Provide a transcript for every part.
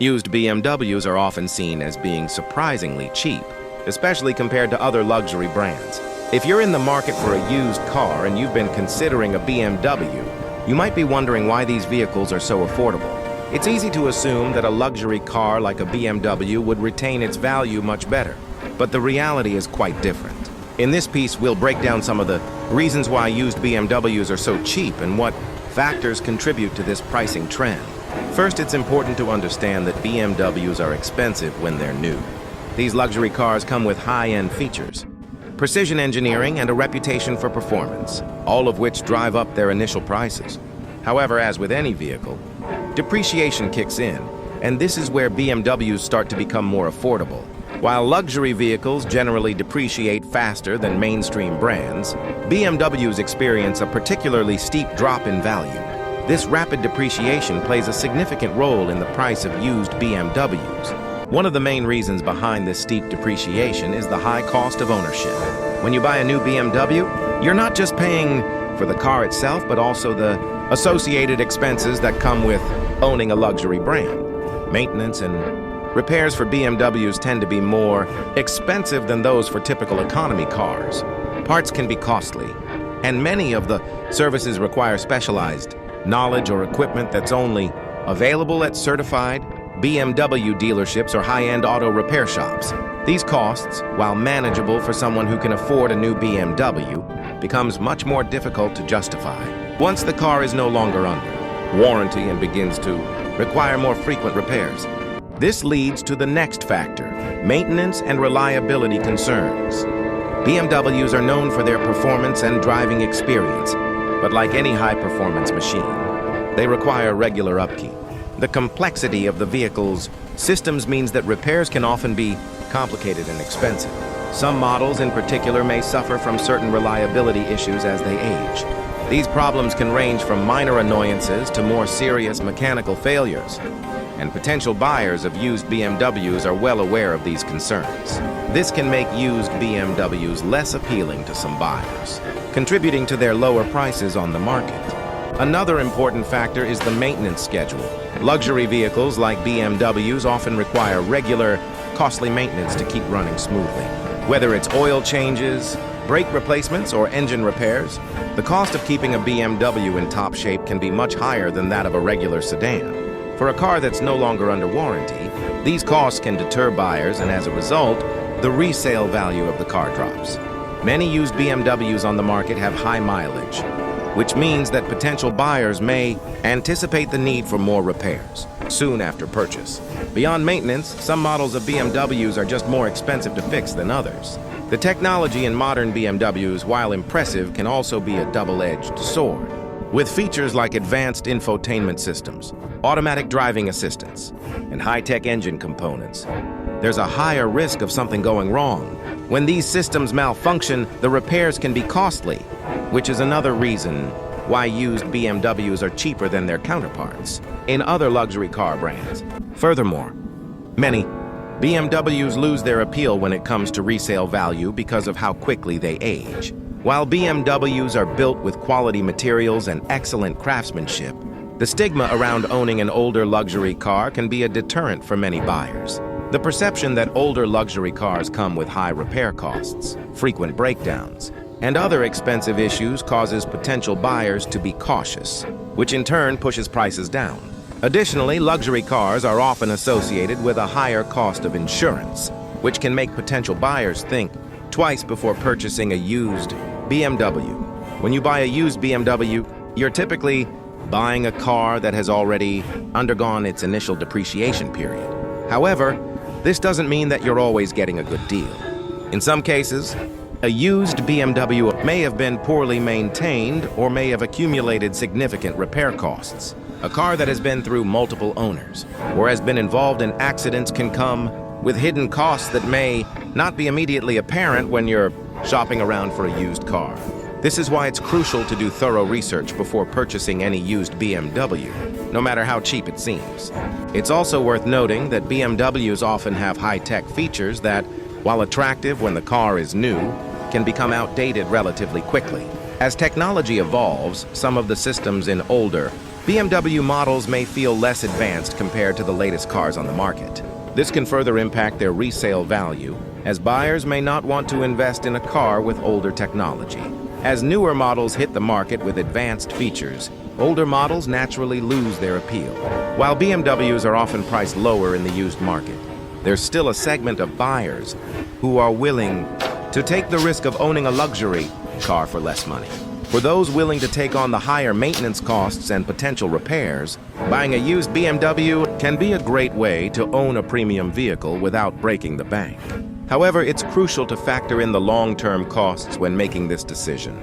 Used BMWs are often seen as being surprisingly cheap, especially compared to other luxury brands. If you're in the market for a used car and you've been considering a BMW, you might be wondering why these vehicles are so affordable. It's easy to assume that a luxury car like a BMW would retain its value much better, but the reality is quite different. In this piece, we'll break down some of the reasons why used BMWs are so cheap and what factors contribute to this pricing trend. First, it's important to understand that BMWs are expensive when they're new. These luxury cars come with high-end features, precision engineering, and a reputation for performance, all of which drive up their initial prices. However, as with any vehicle, depreciation kicks in, and this is where BMWs start to become more affordable. While luxury vehicles generally depreciate faster than mainstream brands, BMWs experience a particularly steep drop in value. This rapid depreciation plays a significant role in the price of used BMWs. One of the main reasons behind this steep depreciation is the high cost of ownership. When you buy a new BMW, you're not just paying for the car itself, but also the associated expenses that come with owning a luxury brand. Maintenance and repairs for BMWs tend to be more expensive than those for typical economy cars. Parts can be costly, and many of the services require specialized knowledge or equipment that's only available at certified BMW dealerships or high-end auto repair shops. These costs, while manageable for someone who can afford a new BMW, becomes much more difficult to justify once the car is no longer under warranty and begins to require more frequent repairs. This leads to the next factor: maintenance and reliability concerns. BMWs are known for their performance and driving experience, but like any high-performance machine, they require regular upkeep. The complexity of the vehicle's systems means that repairs can often be complicated and expensive. Some models in particular may suffer from certain reliability issues as they age. These problems can range from minor annoyances to more serious mechanical failures, and potential buyers of used BMWs are well aware of these concerns. This can make used BMWs less appealing to some buyers, contributing to their lower prices on the market. Another important factor is the maintenance schedule. Luxury vehicles like BMWs often require regular, costly maintenance to keep running smoothly. Whether it's oil changes, brake replacements, or engine repairs, the cost of keeping a BMW in top shape can be much higher than that of a regular sedan. For a car that's no longer under warranty, these costs can deter buyers, and as a result, the resale value of the car drops. Many used BMWs on the market have high mileage, which means that potential buyers may anticipate the need for more repairs soon after purchase. Beyond maintenance, some models of BMWs are just more expensive to fix than others. The technology in modern BMWs, while impressive, can also be a double-edged sword. With features like advanced infotainment systems, automatic driving assistance, and high-tech engine components, there's a higher risk of something going wrong. When these systems malfunction, the repairs can be costly, which is another reason why used BMWs are cheaper than their counterparts in other luxury car brands. Furthermore, many BMWs lose their appeal when it comes to resale value because of how quickly they age. While BMWs are built with quality materials and excellent craftsmanship, the stigma around owning an older luxury car can be a deterrent for many buyers. The perception that older luxury cars come with high repair costs, frequent breakdowns, and other expensive issues causes potential buyers to be cautious, which in turn pushes prices down. Additionally, luxury cars are often associated with a higher cost of insurance, which can make potential buyers think twice before purchasing a used BMW. When you buy a used BMW, you're typically buying a car that has already undergone its initial depreciation period. However, this doesn't mean that you're always getting a good deal. In some cases, a used BMW may have been poorly maintained or may have accumulated significant repair costs. A car that has been through multiple owners or has been involved in accidents can come with hidden costs that may not be immediately apparent when you're shopping around for a used car. This is why it's crucial to do thorough research before purchasing any used BMW, no matter how cheap it seems. It's also worth noting that BMWs often have high-tech features that, while attractive when the car is new, can become outdated relatively quickly. As technology evolves, some of the systems in older, BMW models may feel less advanced compared to the latest cars on the market. This can further impact their resale value, as buyers may not want to invest in a car with older technology. As newer models hit the market with advanced features, older models naturally lose their appeal. While BMWs are often priced lower in the used market, there's still a segment of buyers who are willing to take the risk of owning a luxury car for less money. For those willing to take on the higher maintenance costs and potential repairs, buying a used BMW can be a great way to own a premium vehicle without breaking the bank. However, it's crucial to factor in the long-term costs when making this decision.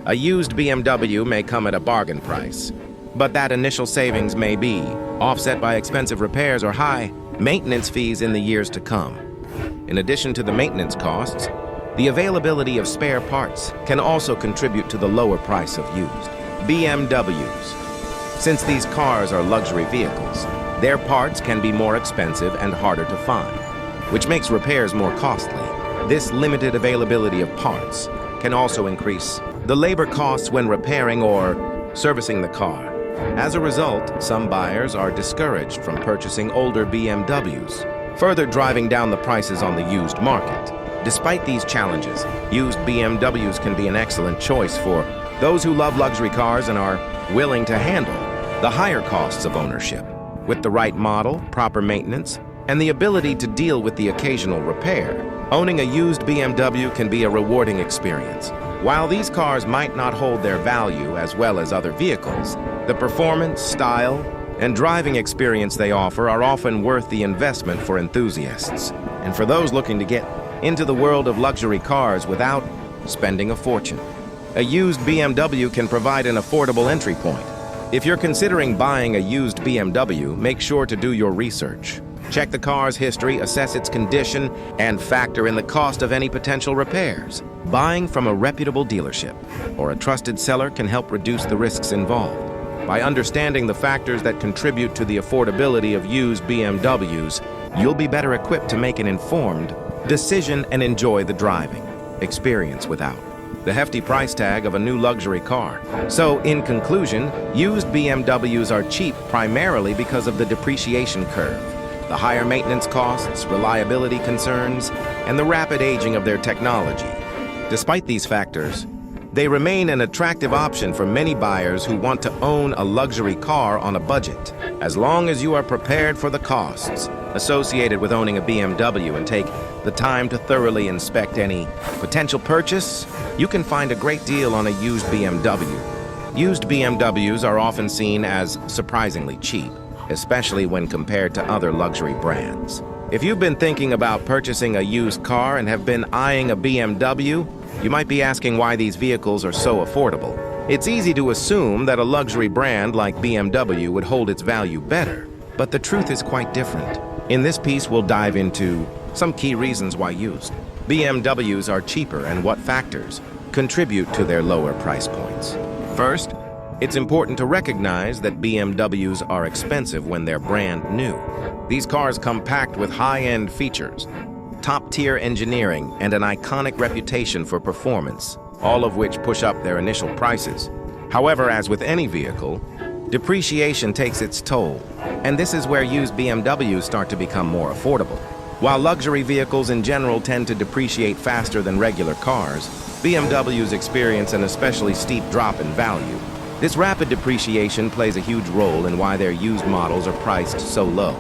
A used BMW may come at a bargain price, but that initial savings may be offset by expensive repairs or high maintenance fees in the years to come. In addition to the maintenance costs, the availability of spare parts can also contribute to the lower price of used BMWs. Since these cars are luxury vehicles, their parts can be more expensive and harder to find, which makes repairs more costly. This limited availability of parts can also increase the labor costs when repairing or servicing the car. As a result, some buyers are discouraged from purchasing older BMWs, further driving down the prices on the used market. Despite these challenges, used BMWs can be an excellent choice for those who love luxury cars and are willing to handle the higher costs of ownership. With the right model, proper maintenance, and the ability to deal with the occasional repair, owning a used BMW can be a rewarding experience. While these cars might not hold their value as well as other vehicles, the performance, style, and driving experience they offer are often worth the investment for enthusiasts, and for those looking to get into the world of luxury cars without spending a fortune. A used BMW can provide an affordable entry point. If you're considering buying a used BMW, make sure to do your research. Check the car's history, assess its condition, and factor in the cost of any potential repairs. Buying from a reputable dealership or a trusted seller can help reduce the risks involved. By understanding the factors that contribute to the affordability of used BMWs, you'll be better equipped to make an informed decision and enjoy the driving experience without the hefty price tag of a new luxury car. So, in conclusion, used BMWs are cheap primarily because of the depreciation curve, the higher maintenance costs, reliability concerns, and the rapid aging of their technology. Despite these factors, they remain an attractive option for many buyers who want to own a luxury car on a budget. As long as you are prepared for the costs associated with owning a BMW and take the time to thoroughly inspect any potential purchase, you can find a great deal on a used BMW. Used BMWs are often seen as surprisingly cheap, especially when compared to other luxury brands. If you've been thinking about purchasing a used car and have been eyeing a BMW, you might be asking why these vehicles are so affordable. It's easy to assume that a luxury brand like BMW would hold its value better, but the truth is quite different. In this piece, we'll dive into some key reasons why used BMWs are cheaper and what factors contribute to their lower price points. First, it's important to recognize that BMWs are expensive when they're brand new. These cars come packed with high-end features, top-tier engineering, and an iconic reputation for performance, all of which push up their initial prices. However, as with any vehicle, depreciation takes its toll, and this is where used BMWs start to become more affordable. While luxury vehicles in general tend to depreciate faster than regular cars, BMWs experience an especially steep drop in value. This rapid depreciation plays a huge role in why their used models are priced so low.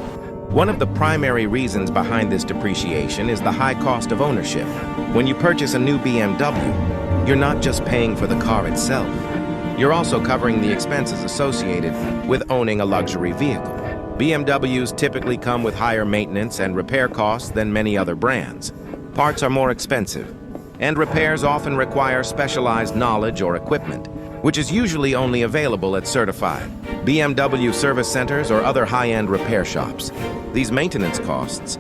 One of the primary reasons behind this depreciation is the high cost of ownership. When you purchase a new BMW, you're not just paying for the car itself. You're also covering the expenses associated with owning a luxury vehicle. BMWs typically come with higher maintenance and repair costs than many other brands. Parts are more expensive, and repairs often require specialized knowledge or equipment, which is usually only available at certified BMW service centers or other high-end repair shops. These maintenance costs,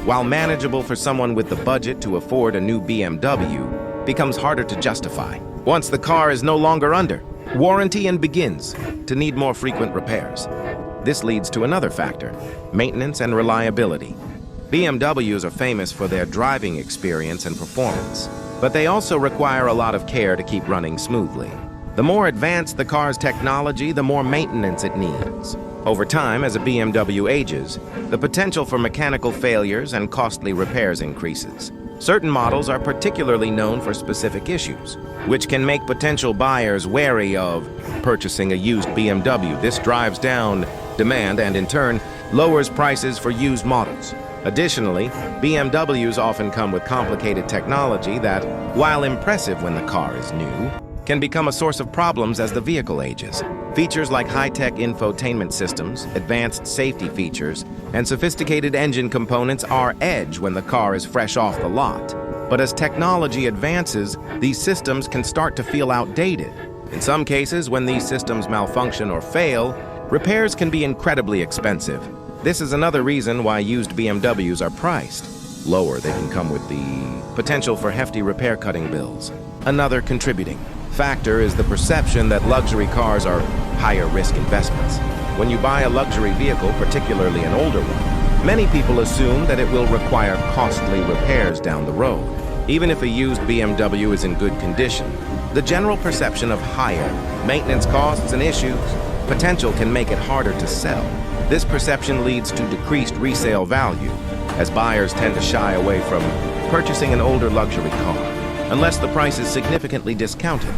while manageable for someone with the budget to afford a new BMW, becomes harder to justify once the car is no longer under warranty and begins to need more frequent repairs. This leads to another factor: maintenance and reliability. BMWs are famous for their driving experience and performance, but they also require a lot of care to keep running smoothly. The more advanced the car's technology, the more maintenance it needs. Over time, as a BMW ages, the potential for mechanical failures and costly repairs increases. Certain models are particularly known for specific issues, which can make potential buyers wary of purchasing a used BMW. This drives down demand and, in turn, lowers prices for used models. Additionally, BMWs often come with complicated technology that, while impressive when the car is new, can become a source of problems as the vehicle ages. Features like high-tech infotainment systems, advanced safety features, and sophisticated engine components are edge when the car is fresh off the lot. But as technology advances, these systems can start to feel outdated. In some cases, when these systems malfunction or fail, repairs can be incredibly expensive. This is another reason why used BMWs are priced lower. They can come with the potential for hefty repair cutting bills. Another contributing factor is the perception that luxury cars are higher risk investments. When you buy a luxury vehicle, particularly an older one, many people assume that it will require costly repairs down the road. Even if a used BMW is in good condition, the general perception of higher maintenance costs and issues potential can make it harder to sell. This perception leads to decreased resale value, as buyers tend to shy away from purchasing an older luxury car unless the price is significantly discounted.